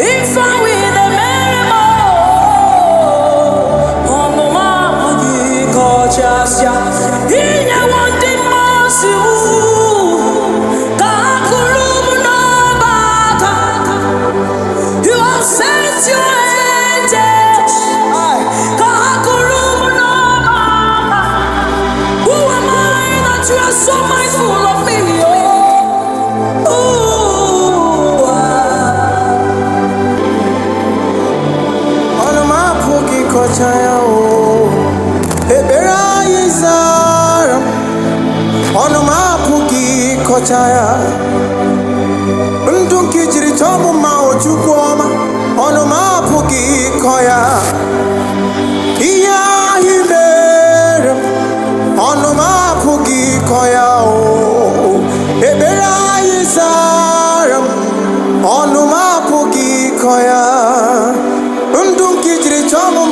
If I with the so mindful of me, on my pookie kochaya, ebera izara, on my pookie kochaya, ndunki jiri tomu mao chukwoma, on my pookie koya, iya hibere, on my pookie koya, ebera izara, on my pookie koya. Ndunki jiri chomu